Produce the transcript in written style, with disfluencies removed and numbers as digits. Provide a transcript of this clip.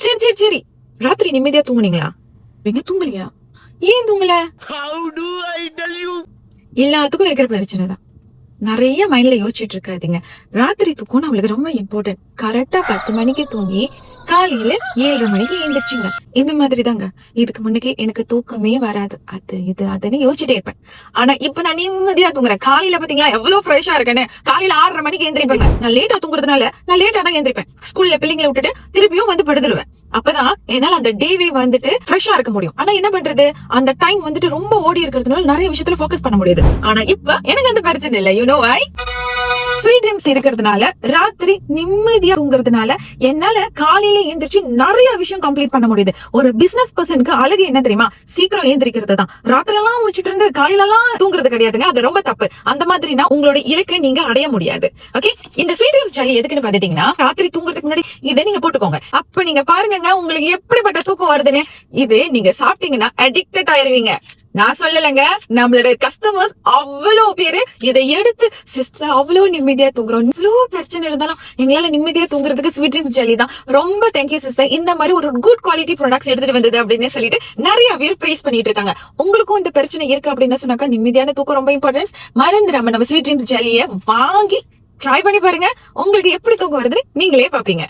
சரி சரி சரி, ராத்திரி நிம்மதியா தூங்குனீங்களா? நீங்க தூங்கலையா? ஏன் தூங்கல? எல்லாத்துக்கும் இருக்கிற பிரச்சனை தான். நிறைய மைண்ட்ல யோசிச்சுட்டு இருக்காதீங்க. ராத்திரி தூக்கம் நம்மளுக்கு ரொம்ப இம்பார்ட்டன்ட். கரெக்டா 10 மணிக்கு தூங்கி காலையில 7:30 மணிக்கு எழுந்திரிச்சுங்க. இந்த மாதிரி தாங்க. இதுக்கு முன்னக்கே எனக்கு தூக்கமே வராது. அது இது அதுன்னு யோசிச்சுட்டே இருப்பேன். ஆனா இப்ப நான் நிம்மதியா தூங்குறேன். காலையில பாத்தீங்களா எவ்வளவு ஃப்ரெஷ்ஷா இருக்கேன்னு. காலையில 6:30 மணிக்கு எந்திரிப்பேங்க. நான் லேட்டா தூங்குறதுனால நான் லேட்டா தான் எந்திரிப்பேன். ஸ்கூல்ல பிள்ளைங்களை விட்டுட்டு திருப்பியும் வந்து படுத்துருவேன். அப்பதான் என்னால அந்த டேவே வந்துட்டு ஃப்ரெஷ்ஷா இருக்க முடியும். ஆனா என்ன பண்றது, அந்த டைம் வந்துட்டு ரொம்ப ஓடி இருக்கிறதுனால நிறைய விஷயத்துல ஃபோக்கஸ் பண்ண முடியாது. ஆனா இப்ப எனக்கு அந்த பிரச்சனை இல்லை. You know why? Sweet dreams இருக்கிறதுனால, ராத்திரி நிம்மதியா தூங்குறதுனால என்னால காலையில எந்திரிச்சு நிறைய விஷயம் கம்ப்ளீட் பண்ண முடியுது. ஒரு பிசினஸ் பர்சனுக்கு அழகு என்ன தெரியுமா? சீக்கிரம் எந்திரிக்கிறது தான். ராத்திரி எல்லாம் முடிச்சிட்டு இருந்து காலையில எல்லாம் தூங்குறது கிடையாதுங்க. அது ரொம்ப தப்பு. அந்த மாதிரினா உங்களோட இலக்கை நீங்க அடைய முடியாது. ஓகே, இந்த ஸ்வீட் ட்ரீம்ஸ் சாலி எதுக்குன்னு பாத்துட்டீங்கன்னா, ராத்திரி தூங்குறதுக்கு முன்னாடி இதை நீங்க போட்டுக்கோங்க. அப்ப நீங்க பாருங்க உங்களுக்கு எப்படிப்பட்ட தூக்கம் வருதுன்னு. இது நீங்க சாப்பிட்டீங்கன்னா அடிக்டட் ஆயிருவீங்க. நான் சொல்லலைங்க, நம்மளோட கஸ்டமர்ஸ் அவ்வளவு பேரு இதை எடுத்து சிஸ்டர் அவ்வளவு நிம்மதியா தூங்குறோம், இவ்வளவு பிரச்சனை இருந்தாலும் எங்களால நிம்மதியா தூங்குறதுக்கு ஸ்வீட் ட்ரீம்ஸ் ஜெல்லி தான். ரொம்ப தேங்க்யூ சிஸ்டர், இந்த மாதிரி ஒரு குட் குவாலிட்டி ப்ராடக்ட்ஸ் எடுத்துட்டு வந்தது அப்படின்னு சொல்லிட்டு நிறைய பேர் பிரைஸ் பண்ணிட்டு இருக்காங்க. உங்களுக்கும் இந்த பிரச்சனை இருக்கு அப்படின்னு சொன்னாக்கா நிம்மதியான தூக்கம் ரொம்ப இம்பார்ட்டன்ஸ். மறந்துடாம நம்ம ஸ்வீட் ட்ரீம்ஸ் ஜெல்லியை வாங்கி ட்ரை பண்ணி பாருங்க. உங்களுக்கு எப்படி தூக்கம் வருதுன்னு நீங்களே பாப்பீங்க.